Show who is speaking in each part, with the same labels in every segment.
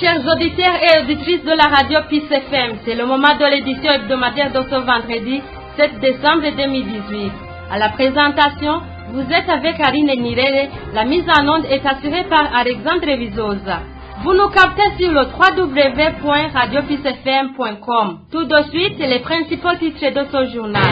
Speaker 1: chers auditeurs et auditrices de la radio Peace FM. C'est le moment de l'édition hebdomadaire de ce vendredi 7 décembre 2018. À la présentation, vous êtes avec Karine Nirere. La mise en onde est assurée par Alexandre Vizosa. Vous nous captez sur le www.radiopeacefm.com. Tout de suite, les principaux titres de ce journal.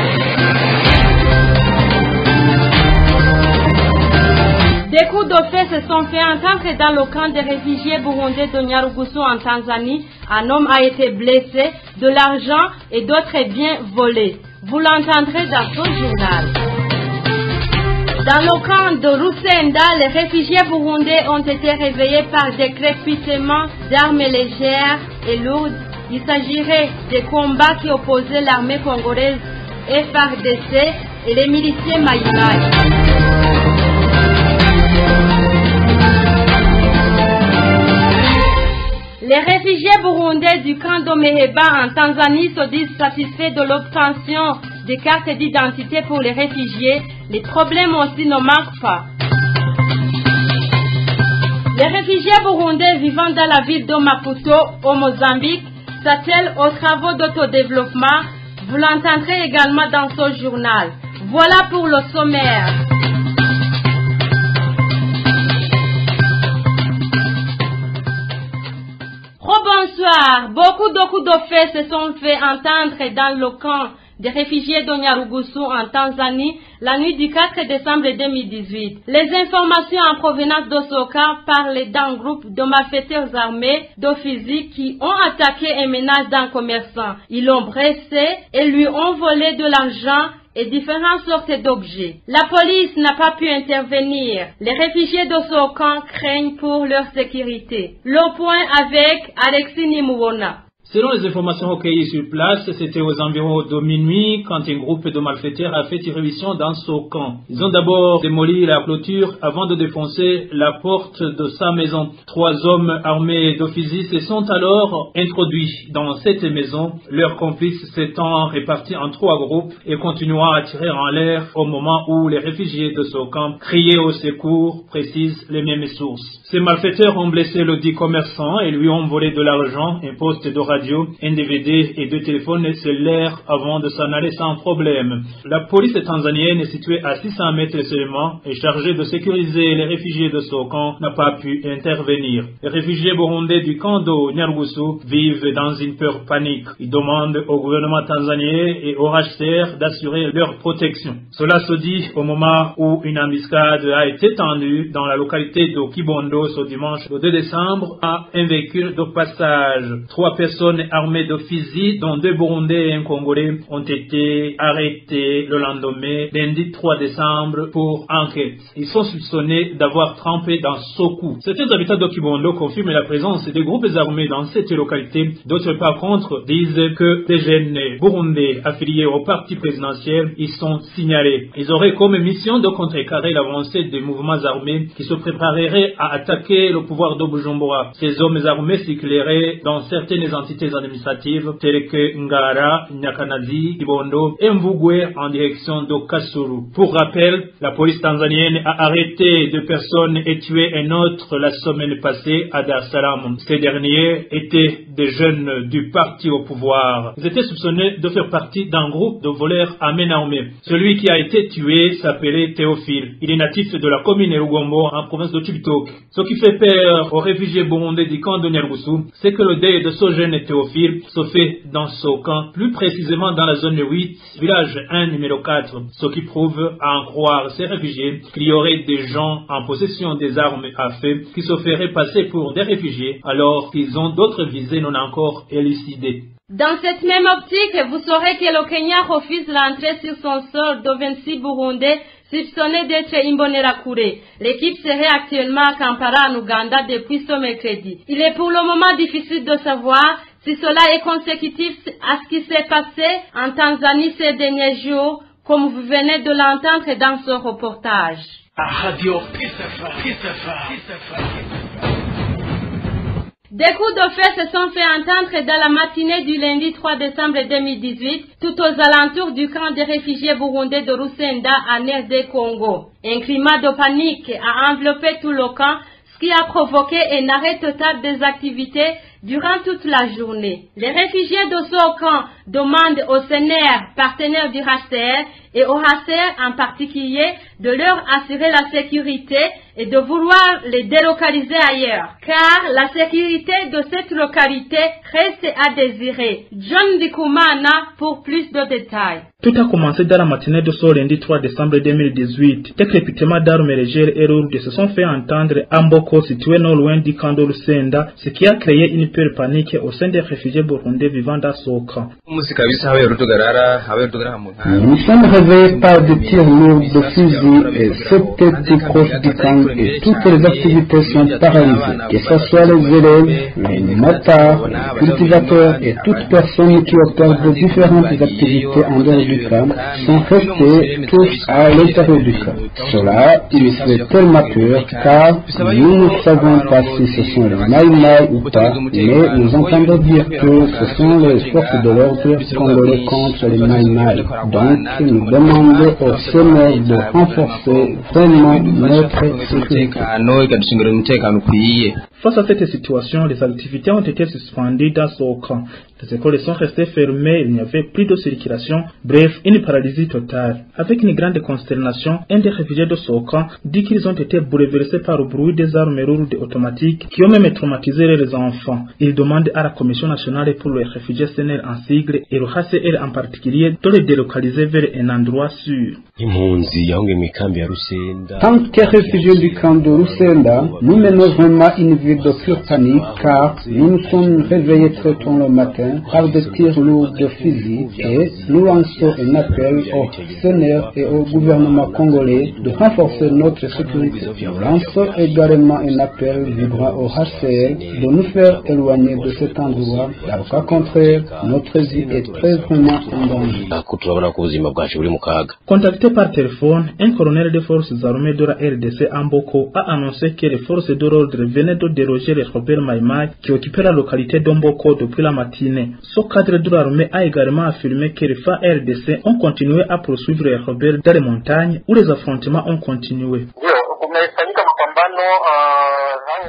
Speaker 1: Des coups de feu se sont fait entendre dans le camp des réfugiés burundais de Nyarugusu en Tanzanie. Un homme a été blessé, de l'argent et d'autres biens volés. Vous l'entendrez dans ce journal. Dans le camp de Rusenda, les réfugiés burundais ont été réveillés par des crépitements d'armes légères et lourdes. Il s'agirait des combats qui opposaient l'armée congolaise FARDC et les miliciens Maïmaï. Les réfugiés burundais du camp d'Omeheba en Tanzanie se disent satisfaits de l'obtention des cartes d'identité pour les réfugiés. Les problèmes aussi ne manquent pas. Les réfugiés burundais vivant dans la ville de Maputo, au Mozambique, s'attellent aux travaux d'autodéveloppement. Vous l'entendrez également dans ce journal. Voilà pour le sommaire. Bonsoir. Beaucoup de faits se sont fait entendre dans le camp des réfugiés de Nyarugusu en Tanzanie la nuit du 4 décembre 2018. Les informations en provenance de ce camp parlent d'un groupe de malfaiteurs armés de fusils qui ont attaqué un ménage d'un commerçant. Ils l'ont blessé et lui ont volé de l'argent et différentes sortes d'objets. La police n'a pas pu intervenir. Les réfugiés de ce camp craignent pour leur sécurité. Le point avec Alexis Nimouona.
Speaker 2: Selon les informations recueillies sur place, c'était aux environs de minuit quand un groupe de malfaiteurs a fait irruption dans ce camp. Ils ont d'abord démoli la clôture avant de défoncer la porte de sa maison. 3 hommes armés de fusils se sont alors introduits dans cette maison, leurs complices s'étant répartis en 3 groupes et continuant à tirer en l'air au moment où les réfugiés de ce camp criaient au secours, précisent les mêmes sources. Ces malfaiteurs ont blessé le dit commerçant et lui ont volé de l'argent, un poste de radio, un DVD et 2 téléphones cellulaires avant de s'en aller sans problème. La police tanzanienne, située à 600 mètres seulement et chargée de sécuriser les réfugiés de ce camp, n'a pas pu intervenir. Les réfugiés burundais du camp de Nyarugusu vivent dans une peur panique. Ils demandent au gouvernement tanzanien et au HCR d'assurer leur protection. Cela se dit au moment où une embuscade a été tendue dans la localité de Kibondo ce dimanche le 2 décembre à un véhicule de passage. 3 personnes armés de fusils, dont 2 Burundais et un Congolais, ont été arrêtés le lendemain, lundi 3 décembre, pour enquête. Ils sont soupçonnés d'avoir trempé dans ce coup. Certains habitants de Kibondo confirment la présence des groupes armés dans cette localité. D'autres, par contre, disent que des jeunes Burundais affiliés au parti présidentiel y sont signalés. Ils auraient comme mission de contrecarrer l'avancée des mouvements armés qui se prépareraient à attaquer le pouvoir de Bujumbura. Ces hommes armés circuleraient dans certaines entités administratives telles que Ngara, Nyakanazi, Kibondo et Mvugwe en direction de Kasulu. Pour rappel, la police tanzanienne a arrêté 2 personnes et tué un autre la semaine passée à Dar es Salaam. Ces derniers étaient des jeunes du parti au pouvoir. Ils étaient soupçonnés de faire partie d'un groupe de voleurs à main armée. Celui qui a été tué s'appelait Théophile. Il est natif de la commune Rugombo en province de Chibitoke. Ce qui fait peur aux réfugiés burundais du camp de Nyarugusu, c'est que le deuil de ce jeune Théophile se fait dans ce camp, plus précisément dans la zone 8, village 1 numéro 4, ce qui prouve, à en croire ces réfugiés, qu'il y aurait des gens en possession des armes à feu qui se feraient passer pour des réfugiés alors qu'ils ont d'autres visées non encore élucidées.
Speaker 1: Dans cette même optique, vous saurez que le Kenya refuse l'entrée sur son sol de 26 Burundais soupçonnés d'être Imbonerakure. L'équipe serait actuellement à Kampala en Ouganda depuis ce mercredi. Il est pour le moment difficile de savoir si cela est consécutif à ce qui s'est passé en Tanzanie ces derniers jours, comme vous venez de l'entendre dans ce reportage. Des coups de feu se sont fait entendre dans la matinée du lundi 3 décembre 2018, tout aux alentours du camp des réfugiés burundais de Rusenda en RD Congo. Un climat de panique a enveloppé tout le camp, ce qui a provoqué un arrêt total des activités durant toute la journée. Les réfugiés de Sokan demandent au CNR, partenaire du HCR, et au HCR en particulier, de leur assurer la sécurité et de vouloir les délocaliser ailleurs, car la sécurité de cette localité reste à désirer. John Dikoumana pour plus de détails.
Speaker 2: Tout a commencé dans la matinée de ce lundi 3 décembre 2018. Des crépitements d'armes légères et lourdes se sont fait entendre à Mboko, situé non loin du camp de Lusenda, ce qui a créé une peur panique au sein des réfugiés burundais vivant dans Soka.
Speaker 3: Nous sommes réveillés par des tirs lourds de fusils et 7 têtes proches du camp et toutes les activités sont paralysées. Que ce soit les élèves, les motards, les cultivateurs et toute personne qui opère de différentes activités en dehors du camp sont restés tous à l'intérieur du camp. Cela, il fait tellement peur car nous ne savons pas si ce sont les Maïmaï ou pas, mais nous entendons dire que ce sont les forces de l'ordre congolais contre les Maïmaï. Donc, nous demandons au CNR de renforcer vraiment notre sécurité.
Speaker 2: Face à cette situation, les activités ont été suspendues dans ce camp. Les écoles sont restées fermées, il n'y avait plus de circulation, bref, une paralysie totale. Avec une grande consternation, un des réfugiés de Sokan dit qu'ils ont été bouleversés par le bruit des armes lourdes automatiques qui ont même traumatisé les enfants. Il demande à la Commission nationale pour les réfugiés CNR en sigle et le HCR en particulier de les délocaliser vers un endroit sûr.
Speaker 3: Tant que réfugiés du camp de Lusenda, nous menons vraiment une vie de pure panique car nous nous sommes réveillés très tôt le matin par des tirs lourds de fusils et nous lançons un appel au CNR et au gouvernement congolais de renforcer notre sécurité. Nous lançons également un appel vibrant au HCR de nous faire éloigner de cet endroit. Dans le cas contraire, notre vie est très vraiment en danger.
Speaker 2: Contacté par téléphone, un colonel des forces armées de la RDC Mboko a annoncé que les forces de l'ordre venaient de déloger les rebelles Maïmaï qui occupaient la localité d'Mboko depuis la matinée. Ce cadre de l'armée a également affirmé que les FARDC ont continué à poursuivre les rebelles dans les montagnes où les affrontements ont continué.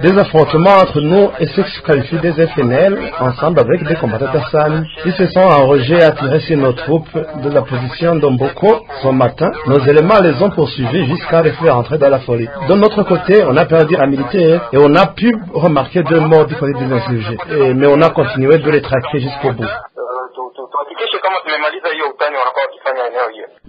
Speaker 4: Des affrontements entre nous et ceux qui se qualifient des FNL, ensemble avec des combattants d'Assali, ils se sont enragés et attirés sur nos troupes de la position d'Omboko ce matin. Nos éléments les ont poursuivis jusqu'à les faire entrer dans la forêt. De notre côté, on a perdu un militaire et on a pu remarquer 2 morts du côté des insurgés. Mais on a continué de les traquer jusqu'au bout.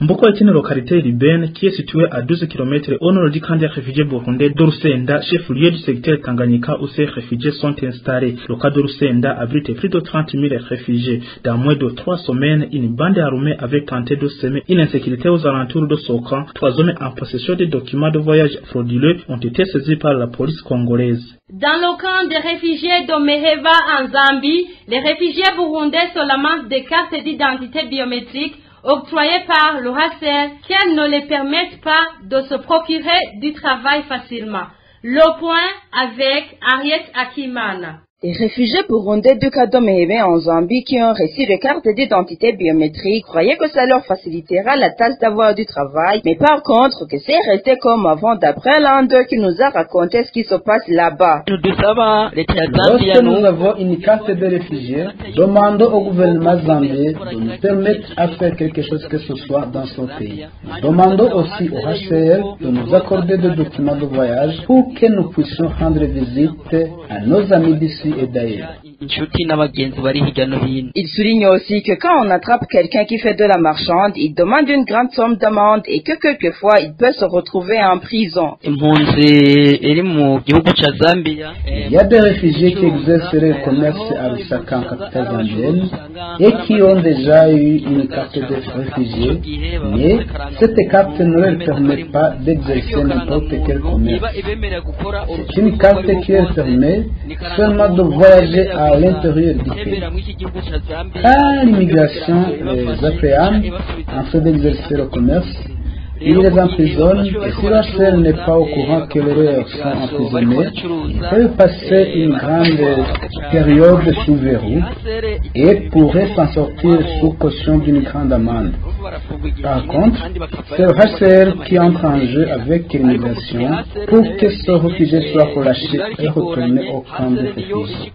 Speaker 2: Mboko est une localité urbaine qui est située à 12 km au nord du camp des réfugiés burundais d'Urusenda, chef-lieu du secteur Tanganyika où ces réfugiés sont installés. Le camp d'Urusenda abrite plus de 30 000 réfugiés. Dans moins de 3 semaines, une bande armée avait tenté de semer une insécurité aux alentours de Sokan. 3 hommes en possession des documents de voyage frauduleux ont été saisis par la police congolaise.
Speaker 1: Dans le camp des réfugiés de Meheva en Zambie, les réfugiés burundais se lamentent des cartes d'identité biométriques octroyées par le HCR qui ne les permettent pas de se procurer du travail facilement. Le point avec Ariette Akimana.
Speaker 5: Les réfugiés burundais du camp de Meheva en Zambie qui ont reçu des cartes d'identité biométrique croyaient que ça leur facilitera la tâche d'avoir du travail, mais par contre que c'est resté comme avant d'après l'un d'eux qui nous a raconté ce qui se passe là-bas.
Speaker 3: Lorsque nous avons une carte de réfugiés, demandons au gouvernement zambien de nous permettre à faire quelque chose que ce soit dans son pays. Nous demandons aussi au HCR de nous accorder des documents de voyage pour que nous puissions rendre visite à nos amis d'ici et d'ailleurs.
Speaker 5: Il souligne aussi que quand on attrape quelqu'un qui fait de la marchande, il demande une grande somme d'amende et que quelquefois il peut se retrouver en prison.
Speaker 3: Il y a des réfugiés qui exercent le commerce à Lusaka, en capitale zambienne, et qui ont déjà eu une carte de réfugié, mais cette carte ne leur permet pas d'exercer n'importe quel commerce. C'est une carte qui leur permet seulement de voyager à l'intérieur du pays. À l'immigration les appréhende en fait d'exercer le commerce, il les emprisonne et si la HCR n'est pas au courant que leurs sont emprisonnés, ils peuvent passer une grande période sous verrou et pourraient s'en sortir sous caution d'une grande amende. Par contre, c'est le HCR qui entre en jeu avec l'immigration pour que ce réfugié soit relâché et retourné au camp de réfugiés.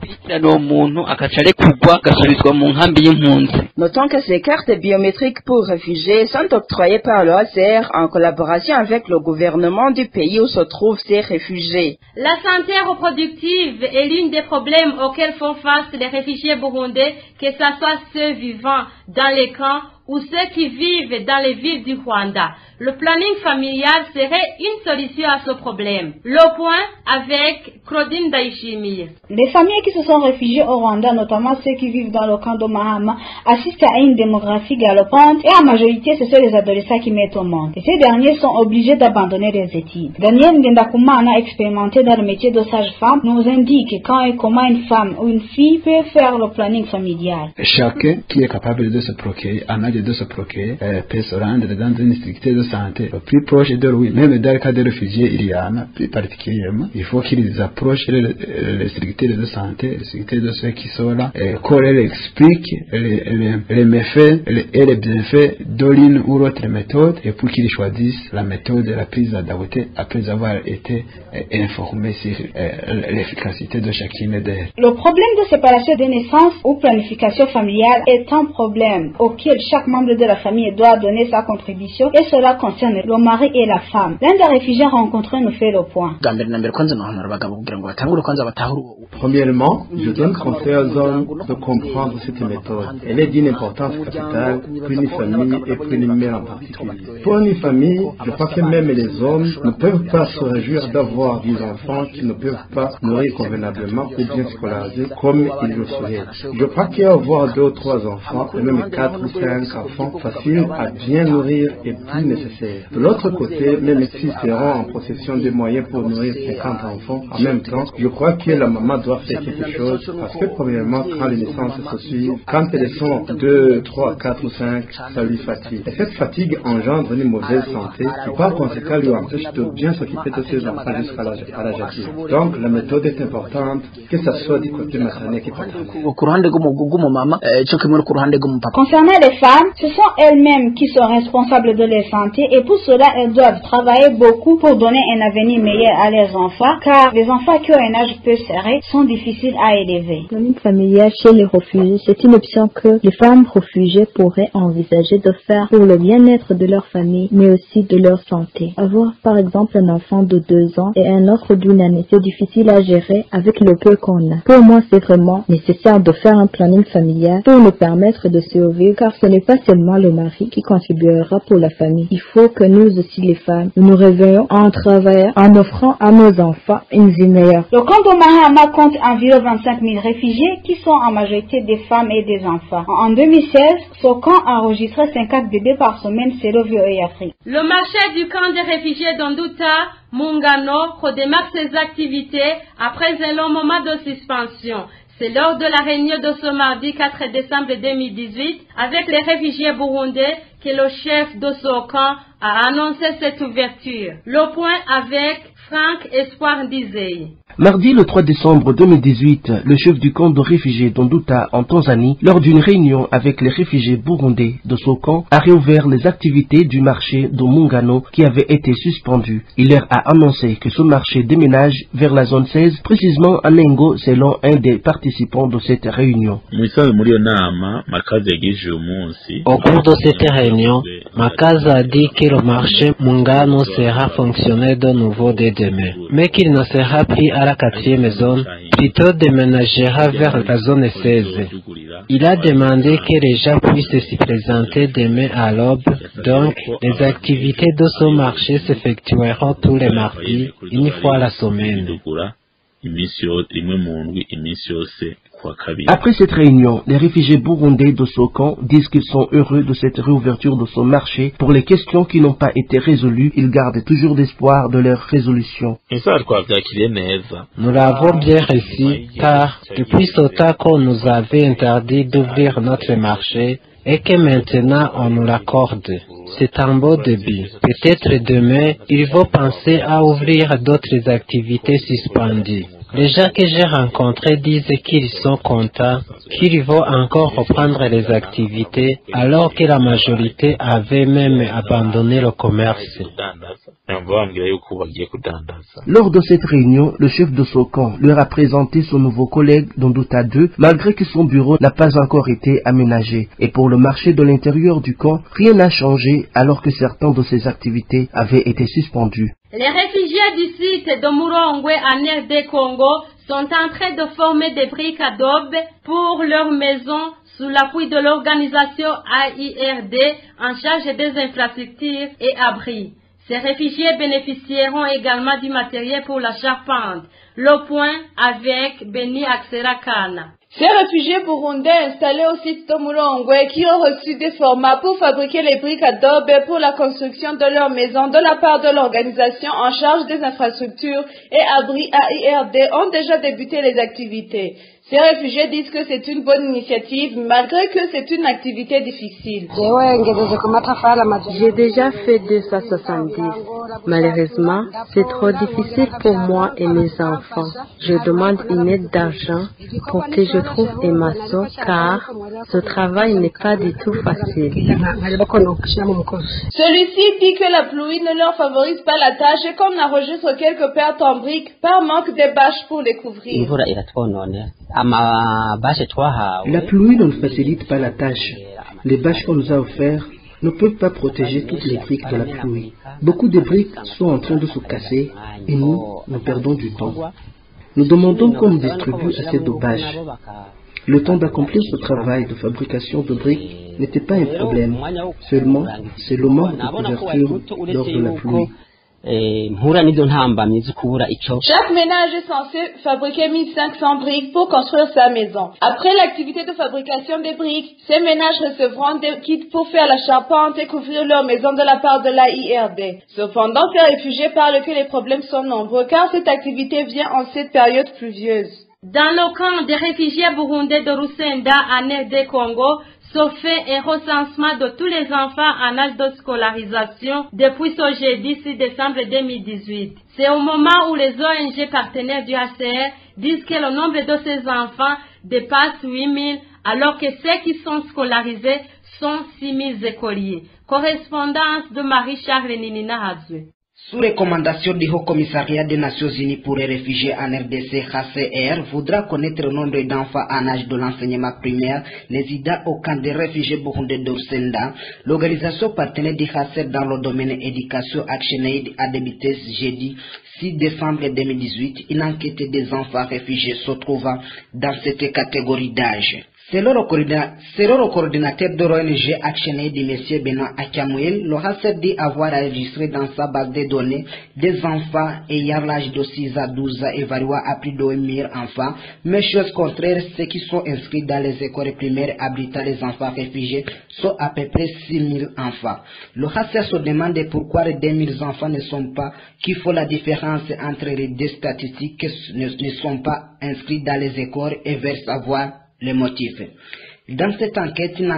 Speaker 5: Notons que ces cartes biométriques pour réfugiés sont octroyées par le HCR en collaboration avec le gouvernement du pays où se trouvent ces réfugiés.
Speaker 1: La santé reproductive est l'un des problèmes auxquels font face les réfugiés burundais, que ce soit ceux vivant dans les camps ou ceux qui vivent dans les villes du Rwanda. Le planning familial serait une solution à ce problème. Le point avec Claudine Daishimir.
Speaker 6: Les familles qui se sont réfugiées au Rwanda, notamment ceux qui vivent dans le camp de Mahama, assistent à une démographie galopante et en majorité, ce sont les adolescents qui mettent au monde. Et ces derniers sont obligés d'abandonner les études. Daniel Ngendakumana, expérimenté dans le métier de sage-femme, nous indique quand et comment une femme ou une fille peut faire le planning familial.
Speaker 3: Chacun qui est capable de se procréer, en âge de se procréer, peut se rendre dans une structure de santé le plus proche de lui. Même dans le cas des réfugiés, il y en a plus particulièrement. Il faut qu'ils approchent les structures de santé, les structures de ceux qui sont là, et qu'on leur explique les méfaits et les bienfaits de l'une ou l'autre méthode, et pour qu'ils choisissent la méthode la plus adaptée après avoir été informés sur l'efficacité de chacune d'elles.
Speaker 6: Le problème de séparation de naissance ou planification familiale est un problème auquel chaque membre de la famille doit donner sa contribution, et cela concerne le mari et la femme. L'un des réfugiés rencontrés nous fait le point.
Speaker 4: Premièrement, je donne conseil aux hommes de comprendre cette méthode. Elle est d'une importance capitale pour une famille et pour une mère en particulier. Pour une famille, je crois que même les hommes ne peuvent pas se réjouir d'avoir des enfants qui ne peuvent pas nourrir convenablement ou bien scolariser comme ils le souhaitent. Je crois qu'avoir 2 ou 3 enfants, et même 4 ou 5 enfants faciles à bien nourrir est plus nécessaire. De l'autre côté, même s'ils seront en possession des moyens pour nourrir 50 enfants en même temps, je crois que la maman doit faire quelque chose parce que premièrement, quand les naissances se suivent, quand elles sont 2, 3, 4 ou 5, ça lui fatigue. Et cette fatigue engendre une mauvaise santé qui par conséquent lui empêche de bien s'occuper de ses enfants jusqu'à l'âge adulte. Donc la méthode est importante, que ce soit du côté maternel que paternel.
Speaker 6: Concernant les femmes, ce sont elles-mêmes qui sont responsables de leur santé et pour cela elles doivent travailler beaucoup pour donner un avenir meilleur à leurs enfants, car les enfants qui ont un âge peu serré sont difficiles à élever.
Speaker 7: Le planning familial chez les réfugiés, c'est une option que les femmes réfugiées pourraient envisager de faire pour le bien-être de leur famille, mais aussi de leur santé. Avoir par exemple un enfant de 2 ans et un autre d'une année, c'est difficile à gérer avec le peu qu'on a. Pour moi, c'est vraiment nécessaire de faire un planning familial pour nous permettre de survivre, car ce n'est pas seulement le mari qui contribuera pour la famille. Il faut que nous aussi, les femmes, nous réveillons en travaillant, en offrant à nos enfants une vie meilleure.
Speaker 6: Le camp de Mahama compte environ 25 000 réfugiés qui sont en majorité des femmes et des enfants. En 2016, ce camp a enregistré 50 bébés par semaine selon VOA Afrique.
Speaker 1: Le marché du camp des réfugiés d'Onduta, Mungano, redémarre ses activités après un long moment de suspension. C'est lors de la réunion de ce mardi 4 décembre 2018 avec les réfugiés burundais que le chef de ce camp a annoncé cette ouverture. Le point avec Franck Espoir Dizey.
Speaker 8: Mardi le 3 décembre 2018, le chef du camp de réfugiés d'Onduta en Tanzanie, lors d'une réunion avec les réfugiés burundais de ce camp, a réouvert les activités du marché de Mungano qui avait été suspendu. Il leur a annoncé que ce marché déménage vers la zone 16, précisément à Nengo, selon un des participants de cette réunion.
Speaker 9: Au cours de cette réunion, Makaza a dit que le marché Mungano sera fonctionnel de nouveau dès demain, mais qu'il ne sera plus à la 4e zone, plutôt déménagera vers la zone 16. Il a demandé que les gens puissent s'y présenter demain à l'aube, donc les activités de ce marché s'effectueront tous les mardis, une fois la semaine.
Speaker 8: Après cette réunion, les réfugiés burundais de ce camp disent qu'ils sont heureux de cette réouverture de ce marché. Pour les questions qui n'ont pas été résolues, ils gardent toujours l'espoir de leur résolution.
Speaker 9: Nous l'avons bien reçu, car depuis ce temps qu'on nous avait interdit d'ouvrir notre marché, et que maintenant on nous l'accorde. C'est un beau début. Peut-être demain, il faut penser à ouvrir d'autres activités suspendues. Les gens que j'ai rencontrés disent qu'ils sont contents, qu'ils vont encore reprendre les activités, alors que la majorité avait même abandonné le commerce.
Speaker 8: Lors de cette réunion, le chef de Sokan leur a présenté son nouveau collègue Dondouta 2, malgré que son bureau n'a pas encore été aménagé. Et pour le marché de l'intérieur du camp, rien n'a changé alors que certaines de ses activités avaient été suspendues.
Speaker 1: Les réfugiés du site de Murongwe en RD Congo sont en train de former des briques adobe pour leur maison sous l'appui de l'organisation AIRD en charge des infrastructures et abris. Ces réfugiés bénéficieront également du matériel pour la charpente. Le point avec Beni Akserakana.
Speaker 10: Ces réfugiés burundais installés au site de Murongwe qui ont reçu des formats pour fabriquer les briques adobe pour la construction de leur maison de la part de l'organisation en charge des infrastructures et abris AIRD ont déjà débuté les activités. Ces réfugiés disent que c'est une bonne initiative malgré que c'est une activité difficile.
Speaker 11: J'ai déjà fait 270. Malheureusement, c'est trop difficile pour moi et mes enfants. Je demande une aide d'argent pour que je trouve un maçon car ce travail n'est pas du tout facile.
Speaker 10: Celui-ci dit que la pluie ne leur favorise pas la tâche et qu'on enregistre quelques pertes en briques par manque de bâches pour les couvrir.
Speaker 8: La pluie ne nous facilite pas la tâche. Les bâches qu'on nous a offertes ne peuvent pas protéger toutes les briques de la pluie. Beaucoup de briques sont en train de se casser et nous perdons du temps. Nous demandons qu'on nous distribue assez de bâches. Le temps d'accomplir ce travail de fabrication de briques n'était pas un problème. Seulement, c'est le manque de couverture lors de la pluie.
Speaker 10: Chaque ménage est censé fabriquer 1500 briques pour construire sa maison. Après l'activité de fabrication des briques, ces ménages recevront des kits pour faire la charpente et couvrir leur maison de la part de l'AIRD. Cependant, ces réfugiés parlent que les problèmes sont nombreux car cette activité vient en cette période pluvieuse.
Speaker 1: Dans le camp des réfugiés burundais de Rusenda en RD Congo, se fait un recensement de tous les enfants en âge de scolarisation depuis ce jeudi 6 décembre 2018. C'est au moment où les ONG partenaires du HCR disent que le nombre de ces enfants dépasse 8000, alors que ceux qui sont scolarisés sont 6000 écoliers. Correspondance de Marie-Charles Ninina Hazwe.
Speaker 12: Sous recommandation du Haut Commissariat des Nations Unies pour les réfugiés en RDC, HCR voudra connaître le nombre d'enfants en âge de l'enseignement primaire, les IDA au camp des réfugiés burundais d'Orsenda. L'organisation partenaire du HCR dans le domaine éducation ActionAid a débuté jeudi 6 décembre 2018 une enquête des enfants réfugiés se trouvant dans cette catégorie d'âge. Selon le coordinateur de l'ONG ActionAid, M. Benoît Akamouel, le HCR dit avoir enregistré dans sa base de données des enfants ayant l'âge de 6 à 12 ans évalués à plus de 1000 enfants, mais chose contraire, ceux qui sont inscrits dans les écoles primaires abritant les enfants réfugiés sont à peu près 6000 enfants. Le HCR se demande pourquoi les 2000 enfants ne sont pas, qu'il faut la différence entre les deux statistiques qui ne sont pas inscrits dans les écoles et veulent savoir les motifs. Dans cette enquête, une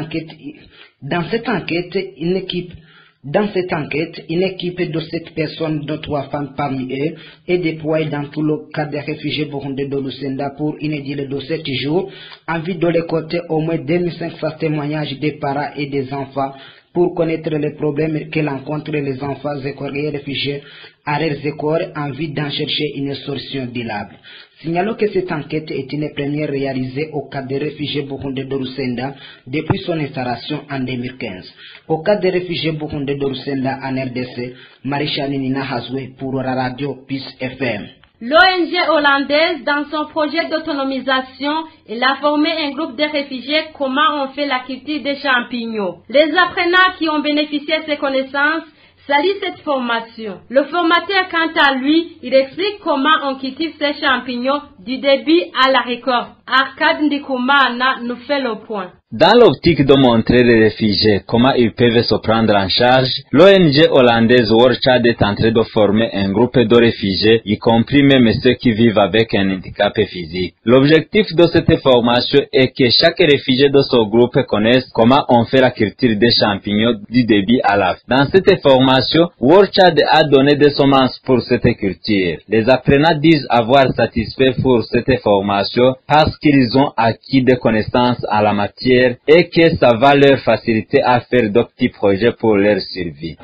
Speaker 12: équipe de 7 personnes, dont 3 femmes parmi eux, est déployée dans tout le cadre des réfugiés burundais de Lusenda pour une durée de 7 jours, en vue de récolter au moins 2500 témoignages des parents et des enfants pour connaître les problèmes que rencontrent les enfants écoliers réfugiés à leurs écoles en vue d'en chercher une solution durable. Signalons que cette enquête est une première réalisée au cadre des réfugiés burundais de Lusenda depuis son installation en 2015. Au cadre des réfugiés burundais de Lusenda en RDC, Marie-Charles Nina Hazwe pour la radio Peace FM.
Speaker 1: L'ONG hollandaise, dans son projet d'autonomisation, elle a formé un groupe de réfugiés comment on fait la culture des champignons. Les apprenants qui ont bénéficié de ces connaissances saluent cette formation. Le formateur, quant à lui, il explique comment on cultive ces champignons du début à la récolte. Arcade Ndikumana nous fait le point.
Speaker 13: Dans l'optique de montrer les réfugiés comment ils peuvent se prendre en charge, l'ONG hollandaise World Child est en train de former un groupe de réfugiés, y compris même ceux qui vivent avec un handicap physique. L'objectif de cette formation est que chaque réfugié de ce groupe connaisse comment on fait la culture des champignons du début à la fin. Dans cette formation, World Child a donné des semences pour cette culture. Les apprenants disent avoir satisfait pour cette formation parce qu'ils ont acquis des connaissances à la matière et que ça va leur faciliter à faire de petits projets pour leur survie.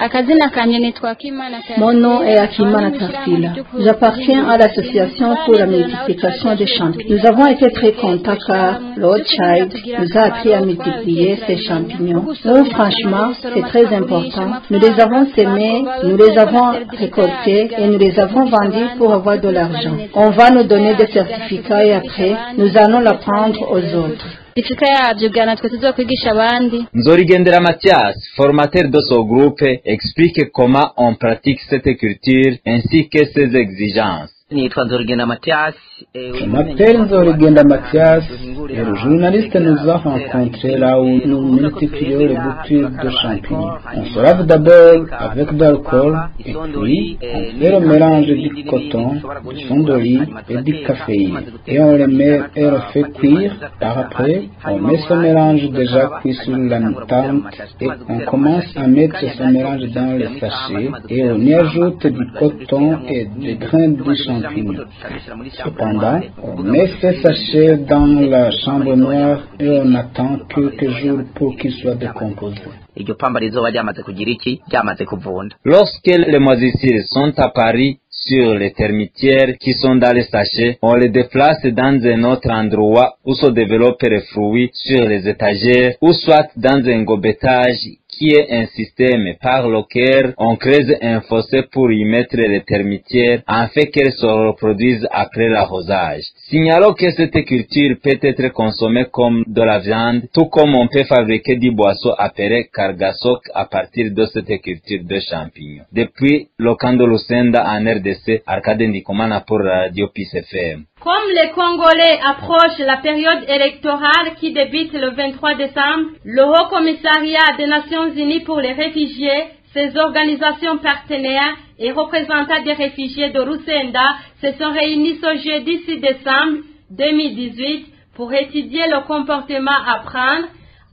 Speaker 14: Mon nom est Akimana Tarfila. J'appartiens à l'association pour la multiplication des champignons. Nous avons été très contents car Lord Child nous a appris à multiplier ces champignons. Donc franchement, c'est très important. Nous les avons semés, nous les avons récoltés et nous les avons vendus pour avoir de l'argent. On va nous donner des certificats et après, nous allons l'apprendre aux autres.
Speaker 13: Nzorigendera Mathias, formateur de ce groupe, explique comment on pratique cette culture ainsi que ses exigences.
Speaker 3: Je m'appelle Nzorigenda Mathias et le journaliste nous a rencontrés là où nous multiplions les boutures de champignons. On se lave d'abord avec de l'alcool et puis on fait le mélange du coton, du fond d'olive et du caféine. Et on les met et on fait cuire. Par après, on met ce mélange déjà cuit sur la tente et on commence à mettre ce mélange dans les sachets et on y ajoute du coton et des grains de champignons. Cependant, on met ces sachets dans la chambre noire et on attend quelques jours pour qu'ils soient décomposés.
Speaker 13: Lorsque les moisissures sont apparues sur les termitières qui sont dans les sachets, on les déplace dans un autre endroit où se développent les fruits sur les étagères ou soit dans un gobetage qui est un système par lequel on creuse un fossé pour y mettre les termitières afin qu'elles se reproduisent après l'arrosage. Signalons que cette culture peut être consommée comme de la viande, tout comme on peut fabriquer du boisson appelé cargasok à partir de cette culture de champignons. Depuis le camp de Lusenda en RDC, Arcade Ndikumana pour Radio Peace FM.
Speaker 1: Comme les Congolais approchent la période électorale qui débute le 23 décembre, le Haut Commissariat des Nations Unies pour les réfugiés, ses organisations partenaires et représentants des réfugiés de Lusenda se sont réunis ce jeudi 6 décembre 2018 pour étudier le comportement à prendre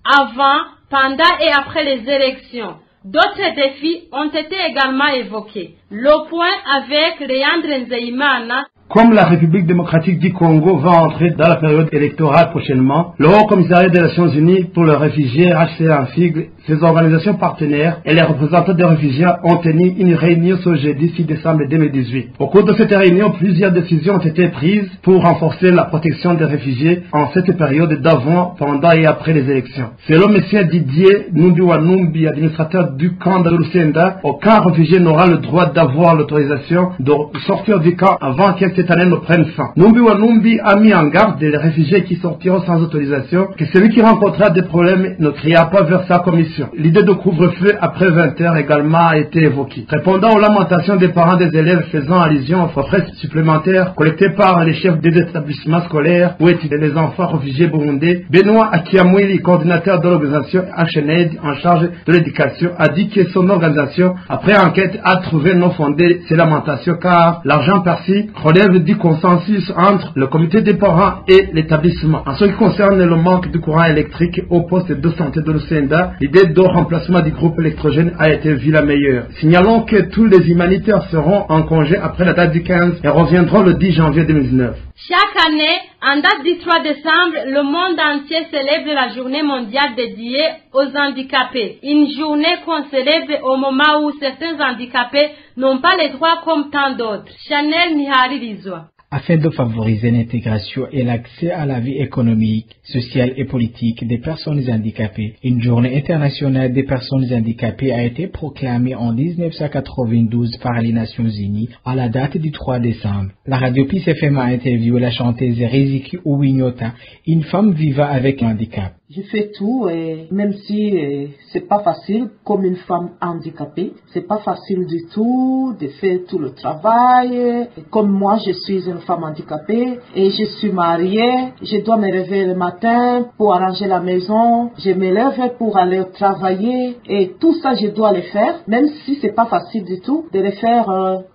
Speaker 1: avant, pendant et après les élections. D'autres défis ont été également évoqués. Le point avec Leandre Nzeimana.
Speaker 4: Comme la République démocratique du Congo va entrer dans la période électorale prochainement, le Haut Commissariat des Nations Unies pour les réfugiés, HCR en sigle, ses organisations partenaires et les représentants des réfugiés ont tenu une réunion ce jeudi 6 décembre 2018. Au cours de cette réunion, plusieurs décisions ont été prises pour renforcer la protection des réfugiés en cette période d'avant, pendant et après les élections. Selon M. Didier Numbi, administrateur du camp de Lusenda, aucun réfugié n'aura le droit d'avoir l'autorisation de sortir du camp avant que cette année ne prenne fin. Numbi a mis en garde les réfugiés qui sortiront sans autorisation que celui qui rencontrera des problèmes ne criera pas vers sa commission. L'idée de couvre-feu après 20h également a été évoquée. Répondant aux lamentations des parents des élèves faisant allusion aux frais supplémentaires collectés par les chefs des établissements scolaires où étudiaient les enfants réfugiés burundais, Benoît Akiamwili, coordinateur de l'organisation HNAID en charge de l'éducation, a dit que son organisation, après enquête, a trouvé non fondé ces lamentations car l'argent perçu relève du consensus entre le comité des parents et l'établissement. En ce qui concerne le manque de courant électrique au poste de santé de Lusenda, l'idée de remplacement du groupe électrogène a été vue la meilleure. Signalons que tous les humanitaires seront en congé après la date du 15 et reviendront le 10 janvier 2019.
Speaker 1: Chaque année, en date du 3 décembre, le monde entier célèbre la journée mondiale dédiée aux handicapés. Une journée qu'on célèbre au moment où certains handicapés n'ont pas les droits comme tant d'autres. Chanel Nihari Rizwa.
Speaker 15: Afin de favoriser l'intégration et l'accès à la vie économique, sociale et politique des personnes handicapées, une journée internationale des personnes handicapées a été proclamée en 1992 par les Nations Unies à la date du 3 décembre. La radio Peace FM a interviewé la chanteuse Riziki Uwinyota, une femme vivant avec un handicap.
Speaker 16: Je fais tout, et même si c'est pas facile comme une femme handicapée, c'est pas facile du tout de faire tout le travail. Comme moi, je suis une femme handicapée et je suis mariée, je dois me réveiller le matin pour arranger la maison, je me lève pour aller travailler et tout ça je dois le faire, même si c'est pas facile du tout de le faire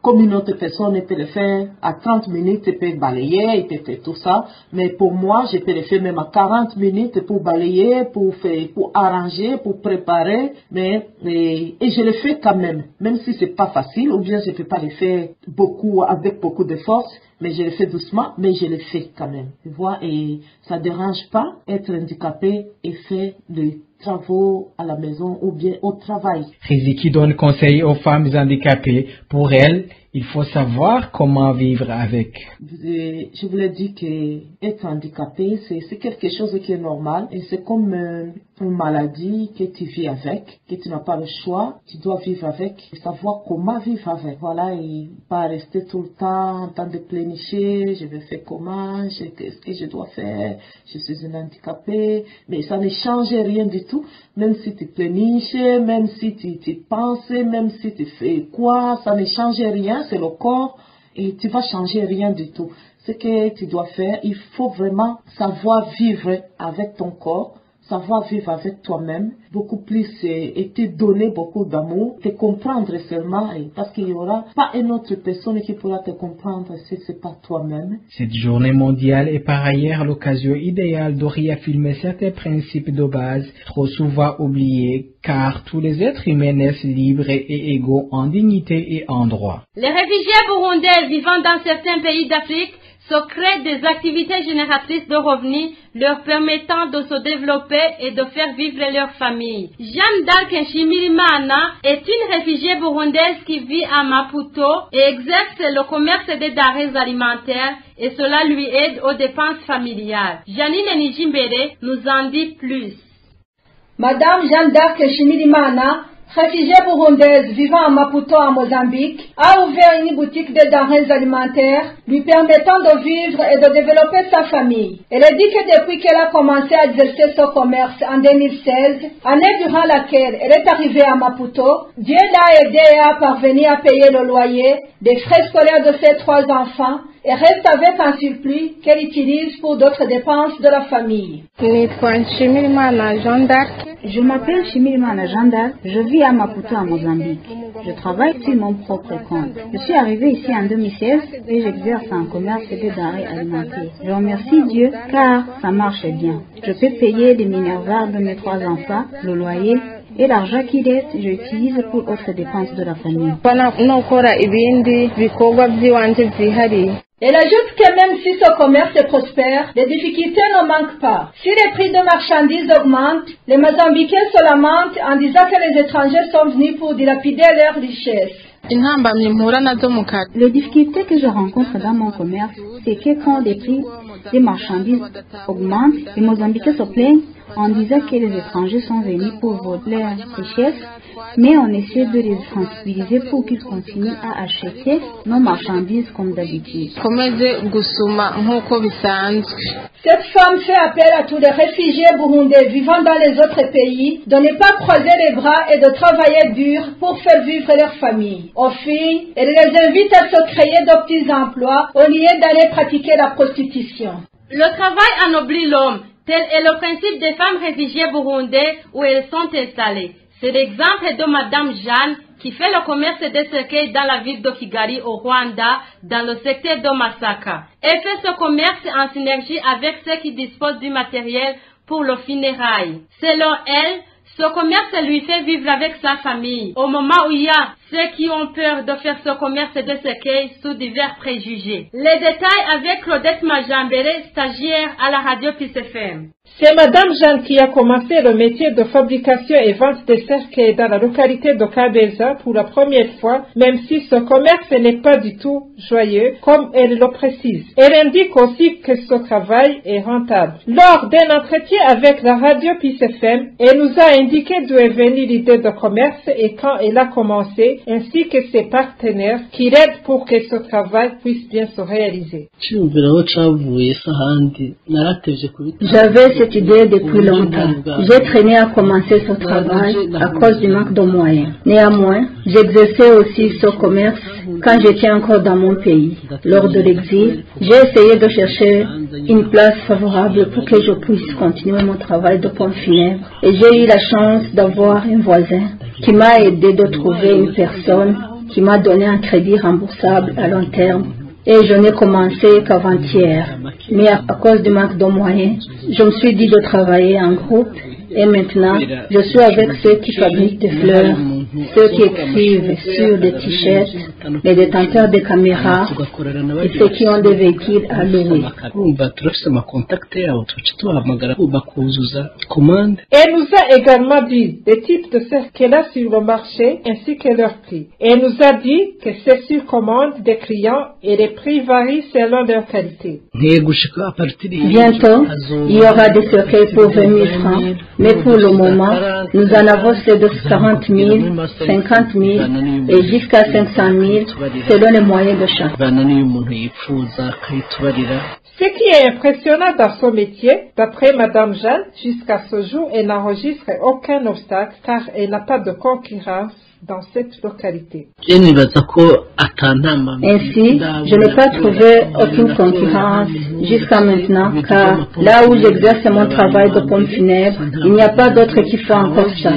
Speaker 16: comme une autre personne peut le faire à 30 minutes, il peut balayer, il peut faire tout ça, mais pour moi, je peux le faire même à 40 minutes pour balayer, pour arranger, pour préparer, et je le fais quand même si c'est pas facile, ou bien je peux pas le faire avec beaucoup de force, mais je le fais doucement, mais je le fais quand même. Tu vois, et ça dérange pas être handicapé et faire des travaux à la maison ou bien au travail.
Speaker 15: Riziki donne conseil aux femmes handicapées. Pour elles, il faut savoir comment vivre avec.
Speaker 16: Je voulais dire que être handicapé, c'est quelque chose qui est normal et c'est comme une maladie que tu vis avec, que tu n'as pas le choix, tu dois vivre avec et savoir comment vivre avec. Voilà, et pas rester tout le temps en train de plénicher, je vais faire comment, qu'est-ce que je dois faire, je suis une handicapée, mais ça ne change rien du tout, même si tu pléniches, même si tu penses, même si tu fais quoi, ça ne change rien, c'est le corps et tu vas changer rien du tout. Ce que tu dois faire, il faut vraiment savoir vivre avec ton corps, savoir vivre avec toi-même, beaucoup plus et te donner beaucoup d'amour, te comprendre seulement, parce qu'il n'y aura pas une autre personne qui pourra te comprendre si ce n'est pas toi-même.
Speaker 15: Cette journée mondiale est par ailleurs l'occasion idéale de réaffirmer certains principes de base trop souvent oubliés, car tous les êtres humains naissent libres et égaux en dignité et en droit.
Speaker 1: Les réfugiés burundais vivant dans certains pays d'Afrique se créent des activités génératrices de revenus leur permettant de se développer et de faire vivre leur famille. Jeanne d'Arc Nshimirimana est une réfugiée burundaise qui vit à Maputo et exerce le commerce des denrées alimentaires et cela lui aide aux dépenses familiales. Janine Nijimbere nous en dit plus.
Speaker 6: Madame Jeanne d'Arc Nshimirimana, réfugiée burundaise vivant à Maputo en Mozambique, a ouvert une boutique de denrées alimentaires lui permettant de vivre et de développer sa famille. Elle a dit que depuis qu'elle a commencé à exercer son commerce en 2016, année durant laquelle elle est arrivée à Maputo, Dieu l'a aidée à parvenir à payer le loyer, des frais scolaires de ses 3 enfants et reste avec un surplus qu'elle utilise pour d'autres dépenses de la famille.
Speaker 14: Je m'appelle Shimirimana Jeanne d'Arc, je vis à Maputo en Mozambique. Je travaille sur mon propre compte. Je suis arrivée ici en 2016 et j'exerce un commerce de denrées alimentaires. Je remercie Dieu car ça marche bien. Je peux payer les minervoirs de mes 3 enfants, le loyer et l'argent qui reste, je l'utilise pour autres dépenses de la famille.
Speaker 6: Elle ajoute que même si ce commerce est prospère, les difficultés ne manquent pas. Si les prix de marchandises augmentent, les Mozambicains se lamentent en disant que les étrangers sont venus pour dilapider leurs richesses.
Speaker 14: Les difficultés que je rencontre dans mon commerce, c'est que quand les prix des marchandises augmentent, les Mozambicains se plaignent en disant que les étrangers sont venus pour voler leurs richesses, mais on essaie de les sensibiliser pour qu'ils continuent à acheter nos marchandises comme d'habitude.
Speaker 6: Cette femme fait appel à tous les réfugiés burundais vivant dans les autres pays de ne pas croiser les bras et de travailler dur pour faire vivre leur famille. Aux filles, elle les invite à se créer de petits emplois au lieu d'aller pratiquer la prostitution.
Speaker 1: Le travail ennoblit l'homme. Tel est le principe des femmes réfugiées burundaises où elles sont installées. C'est l'exemple de Madame Jeanne qui fait le commerce des cercueils dans la ville de Kigali au Rwanda, dans le secteur de Masaka. Elle fait ce commerce en synergie avec ceux qui disposent du matériel pour le funérail. Selon elle, ce commerce lui fait vivre avec sa famille. Au moment où il y a ceux qui ont peur de faire ce commerce de cercueil sous divers préjugés. Les détails avec Claudette Majambere, stagiaire à la radio PIS-FM.
Speaker 17: C'est Madame Jeanne qui a commencé le métier de fabrication et vente de cercueils dans la localité de Kabeza pour la première fois, même si ce commerce n'est pas du tout joyeux, comme elle le précise. Elle indique aussi que ce travail est rentable. Lors d'un entretien avec la radio PIS-FM, elle nous a indiqué d'où est venue l'idée de commerce et quand elle a commencé, réfugié ainsi que ses partenaires qui l'aident pour que ce travail puisse bien se réaliser.
Speaker 14: J'avais cette idée depuis longtemps. J'ai traîné à commencer ce travail à cause du manque de moyens. Néanmoins, j'exerçais aussi ce commerce quand j'étais encore dans mon pays. Lors de l'exil, j'ai essayé de chercher une place favorable pour que je puisse continuer mon travail de pompe funèbre. Et j'ai eu la chance d'avoir un voisin qui m'a aidé de trouver une personne qui m'a donné un crédit remboursable à long terme. Et je n'ai commencé qu'avant-hier. Mais à cause du manque de moyens, je me suis dit de travailler en groupe. Et maintenant, je suis avec ceux qui fabriquent des fleurs, ceux qui écrivent sur des t-shirts, les détenteurs de caméras et ceux qui ont des véhicules à louer.
Speaker 17: Elle nous a également dit des types de cercles qu'elle a sur le marché ainsi que leur prix. Elle nous a dit que c'est sur commande des clients et les prix varient selon leur qualité.
Speaker 14: Bientôt, il y aura des cercueils pour 20 000 francs. Mais pour le moment, nous en avons ceux de 40 000, 50 000 et jusqu'à 500 000 selon les moyens de chacun.
Speaker 17: Ce qui est impressionnant dans son métier, d'après Madame Jeanne, jusqu'à ce jour, elle n'enregistre aucun obstacle car elle n'a pas de concurrence dans cette localité.
Speaker 14: Ainsi, je n'ai pas trouvé aucune concurrence jusqu'à maintenant, car là où j'exerce mon travail de pompe funèbre, il n'y a pas d'autre qui fait encore ça.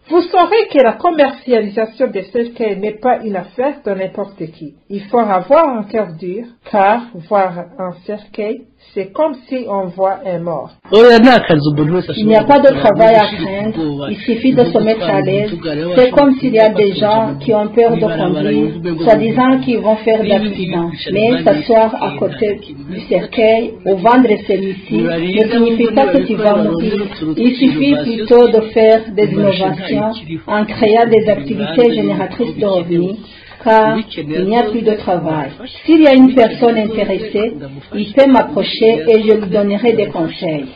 Speaker 17: Vous saurez que la commercialisation des cercueils n'est pas une affaire de n'importe qui. Il faut avoir un cœur dur, car voir un cercueil, c'est comme si on voit un mort.
Speaker 14: Il n'y a pas de travail à craindre, il suffit de se mettre à l'aise. C'est comme s'il y a des gens qui ont peur de conduire, soi-disant qu'ils vont faire d'accidents. Mais s'asseoir à côté du cercueil ou vendre celui-ci ne signifie pas que tu vas mourir. Il suffit plutôt de faire des innovations en créant des activités génératrices de revenus, car il n'y a plus de travail. S'il y a une personne intéressée, il peut m'approcher et je lui donnerai des conseils.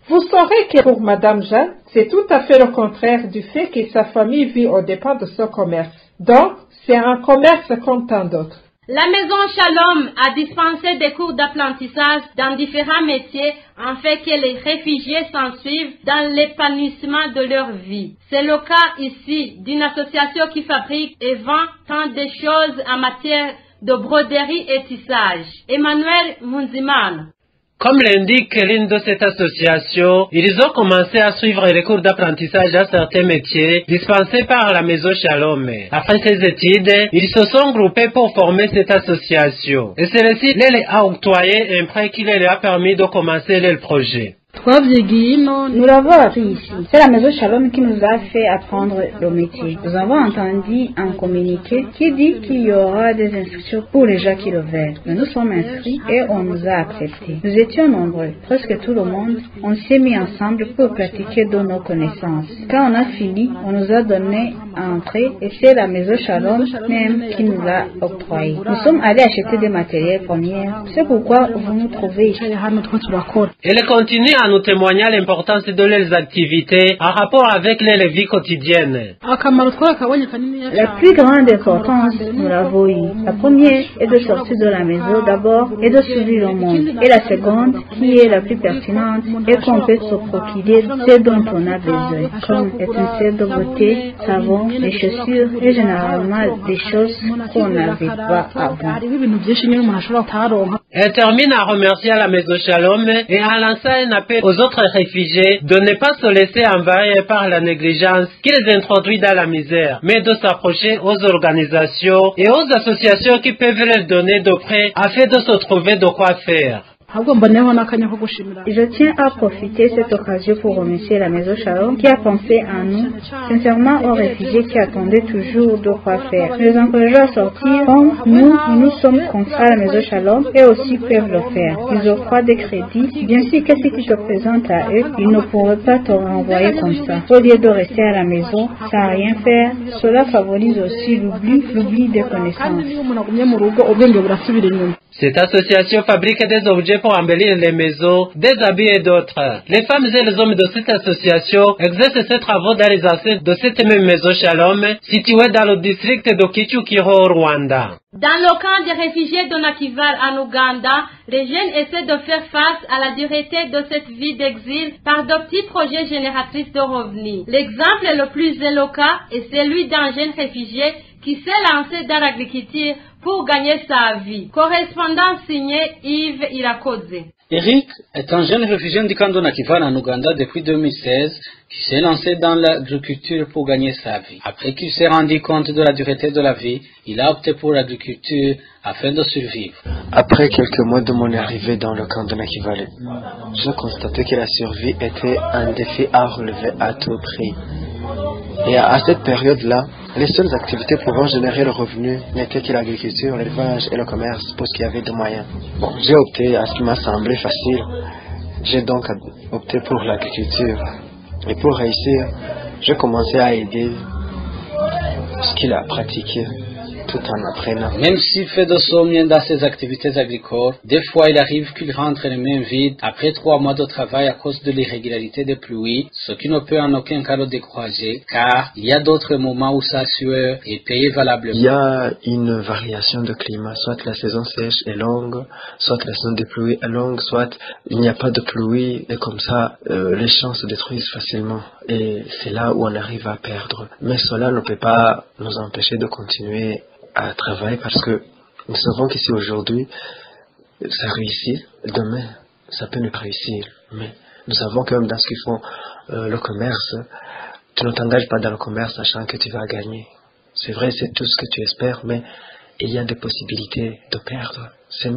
Speaker 17: Vous saurez que pour Madame Jeanne, c'est tout à fait le contraire du fait que sa famille vit aux dépens de ce commerce. Donc, c'est un commerce comme tant d'autres.
Speaker 1: La maison Shalom a dispensé des cours d'apprentissage dans différents métiers afin que les réfugiés s'en suivent dans l'épanouissement de leur vie. C'est le cas ici d'une association qui fabrique et vend tant de choses en matière de broderie et tissage. Emmanuel Munziman.
Speaker 9: Comme l'indique l'une de cette association, ils ont commencé à suivre les cours d'apprentissage à certains métiers dispensés par la maison Shalom. Après ces études, ils se sont groupés pour former cette association. Et celle-ci leur a octroyé un prêt qui leur a permis de commencer leur projet.
Speaker 6: Nous l'avons appris ici. C'est la maison Shalom qui nous a fait apprendre le métier. Nous avons entendu un communiqué qui dit qu'il y aura des instructions pour les gens qui le veulent. Nous nous sommes inscrits et on nous a acceptés. Nous étions nombreux, presque tout le monde. On s'est mis ensemble pour pratiquer de nos connaissances. Quand on a fini, on nous a donné un prêt et c'est la maison Shalom même qui nous l'a octroyé. Nous sommes allés acheter des matériels premiers. C'est pourquoi vous nous trouvez ici.
Speaker 9: Elle continue à nous témoigner l'importance de leurs activités en rapport avec leur vie quotidienne.
Speaker 6: La plus grande importance, nous l'avons eue. La première est de sortir de la maison d'abord et de suivre le monde. Et la seconde, qui est la plus pertinente, est qu'on peut se procurer ce dont on a besoin, comme étincelles de beauté, savon, les chaussures et généralement des choses qu'on n'avait pas avant.
Speaker 9: Elle termine à remercier la maison Shalom et à lancer un appel aux autres réfugiés de ne pas se laisser envahir par la négligence qui les introduit dans la misère, mais de s'approcher aux organisations et aux associations qui peuvent leur donner de prêts afin de se trouver de quoi faire.
Speaker 6: Je tiens à profiter de cette occasion pour remercier la maison Shalom qui a pensé à nous, sincèrement aux réfugiés qui attendaient toujours de quoi faire. Je les encourage à sortir comme nous sommes contrats à la maison Shalom et aussi peuvent le faire. Ils octroient des crédits. Bien sûr, qu'est-ce qui se présente à eux, ils ne pourraient pas te renvoyer comme ça. Au lieu de rester à la maison sans rien faire, cela favorise aussi l'oubli des connaissances.
Speaker 9: Cette association fabrique des objets pour embellir les maisons, des habits et d'autres. Les femmes et les hommes de cette association exercent ces travaux dans les enceintes de cette même maison Shalom, située dans le district de Kichukiro au Rwanda.
Speaker 1: Dans le camp des réfugiés de Nakivale en Ouganda, les jeunes essaient de faire face à la dureté de cette vie d'exil par de petits projets génératrices de revenus. L'exemple le plus éloquent est celui d'un jeune réfugié qui s'est lancé dans l'agriculture pour gagner sa vie. Correspondant signé Yves Irakoze.
Speaker 18: Eric est un jeune réfugié du camp de Nakivale en Ouganda depuis 2016 qui s'est lancé dans l'agriculture pour gagner sa vie. Après qu'il s'est rendu compte de la dureté de la vie, il a opté pour l'agriculture afin de survivre.
Speaker 19: Après quelques mois de mon arrivée dans le camp de Nakivale, j'ai constaté que la survie était un défi à relever à tout prix. Et à cette période-là, les seules activités pouvant générer le revenu n'étaient que l'agriculture, l'élevage et le commerce pour ce qui y avait de moyens. Bon, j'ai opté à ce qui m'a semblé facile. J'ai donc opté pour l'agriculture. Et pour réussir, j'ai commencé à aider ce qu'il a pratiqué tout en apprenant.
Speaker 18: Même s'il fait de son mieux dans ses activités agricoles, des fois il arrive qu'il rentre les mains vides après 3 mois de travail à cause de l'irrégularité des pluies, ce qui ne peut en aucun cas le décourager, car il y a d'autres moments où sa sueur est payée valablement.
Speaker 19: Il y a une variation de climat, soit la saison sèche est longue, soit la saison des pluies est longue, soit il n'y a pas de pluie, et comme ça, les champs se détruisent facilement. Et c'est là où on arrive à perdre. Mais cela ne peut pas nous empêcher de continuer à travailler parce que nous savons qu'ici aujourd'hui, ça réussit. Demain, ça peut ne pas réussir. Mais nous savons que même dans ce qu'ils font, le commerce, tu ne t'engages pas dans le commerce sachant que tu vas gagner. C'est vrai, c'est tout ce que tu espères, mais il y a des possibilités de perdre. C'est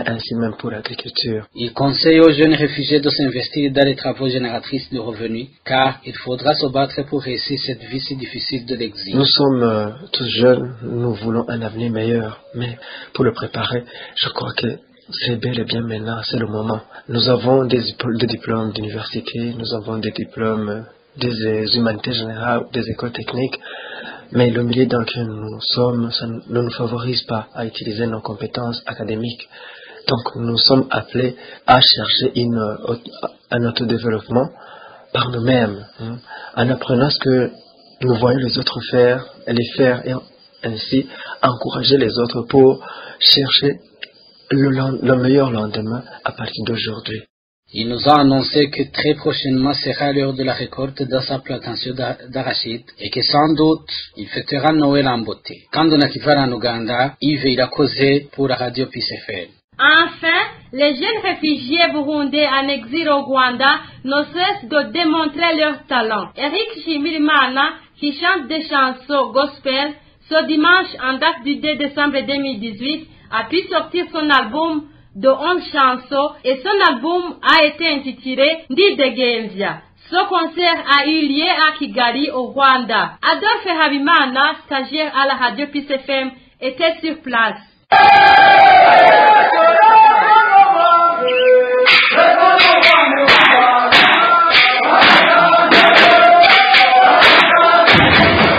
Speaker 19: ainsi même pour l'agriculture.
Speaker 18: Il conseille aux jeunes réfugiés de s'investir dans les travaux génératrices de revenus, car il faudra se battre pour réussir cette vie si difficile de l'exil.
Speaker 19: Nous sommes tous jeunes, nous voulons un avenir meilleur, mais pour le préparer, je crois que c'est bel et bien maintenant, c'est le moment. Nous avons des diplômes d'université, nous avons des diplômes des humanités générales, des écoles techniques, mais le milieu dans lequel nous sommes, ça ne nous favorise pas à utiliser nos compétences académiques. Donc nous sommes appelés à chercher un autodéveloppement par nous-mêmes, en apprenant ce que nous voyons les autres faire, et les faire, et ainsi encourager les autres pour chercher le meilleur lendemain à partir d'aujourd'hui.
Speaker 18: Il nous a annoncé que très prochainement sera l'heure de la récolte de sa plantation d'arachide et que sans doute il fêtera Noël en beauté. Quand on arrive en Ouganda, Yves Irakoze pour la radio Peace FM.
Speaker 1: Enfin, les jeunes réfugiés burundais en exil au Rwanda ne cessent de démontrer leur talent. Eric Shimirimana, qui chante des chansons gospel, ce dimanche en date du 2 décembre 2018, a pu sortir son album de 11 chansons et son album a été intitulé Ndidegembya. Ce concert a eu lieu à Kigali au Rwanda. Adolphe Habimana, stagiaire à la radio Peace FM, était sur place.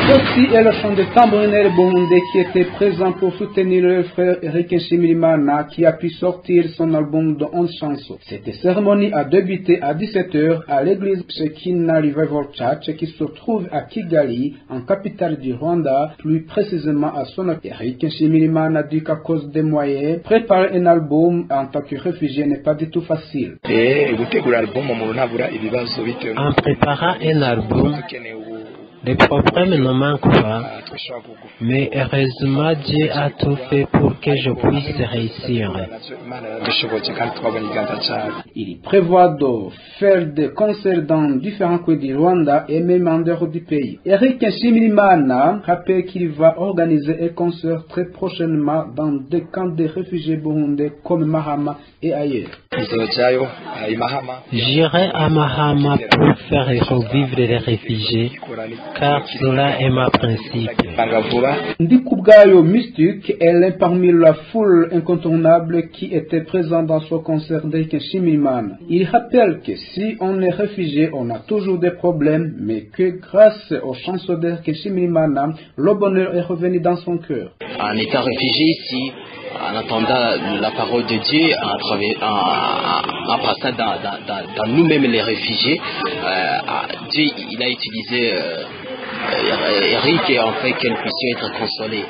Speaker 3: Ceci est le chant de tambourineur burundais qui était présent pour soutenir le frère Eric Nshimirimana qui a pu sortir son album de 11 chansons. Cette cérémonie a débuté à 17h à l'église Shekinah Revival Church qui se trouve à Kigali, en capitale du Rwanda, plus précisément à son Eric Nshimirimana dit qu'à cause des moyens, préparer un album en tant que réfugié n'est pas du tout facile.
Speaker 9: En préparant un album, les problèmes ne manquent pas, mais heureusement Dieu a tout fait pour que je puisse réussir.
Speaker 3: Il prévoit de faire des concerts dans différents coins du Rwanda et même en dehors du pays. Eric Nshimirimana rappelle qu'il va organiser un concert très prochainement dans des camps de réfugiés burundais comme Mahama et ailleurs.
Speaker 9: J'irai à Mahama pour faire revivre les réfugiés, car cela est ma principe.
Speaker 3: Ndikubwayo Mystique est l'un parmi la foule incontournable qui était présent dans ce concert d'Eric Nshimirimana. Il rappelle que si on est réfugié, on a toujours des problèmes, mais que grâce aux chansons d'Eric Nshimirimana, le bonheur est revenu dans son cœur.
Speaker 20: En étant réfugié ici, en attendant la parole de Dieu, en passant dans nous-mêmes les réfugiés, Dieu il a utilisé Eric en fait qu'elle puisse être consolée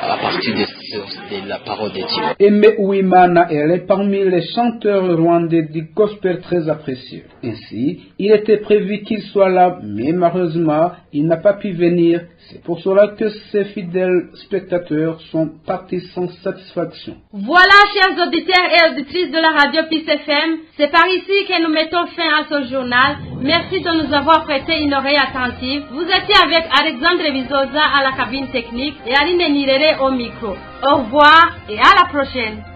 Speaker 20: à partir de la parole de Dieu.
Speaker 3: Aimé Ouimana est parmi les chanteurs rwandais du gospel très appréciés. Ainsi, il était prévu qu'il soit là, mais malheureusement, il n'a pas pu venir. C'est pour cela que ses fidèles spectateurs sont partis sans satisfaction.
Speaker 1: Voilà, chers auditeurs et auditrices de la radio Peace FM, c'est par ici que nous mettons fin à ce journal. Merci de nous avoir prêté une oreille attentive. Vous étiez avec Alexandre Vizosa à la cabine technique et Aline Nirere au micro. Au revoir et à la prochaine.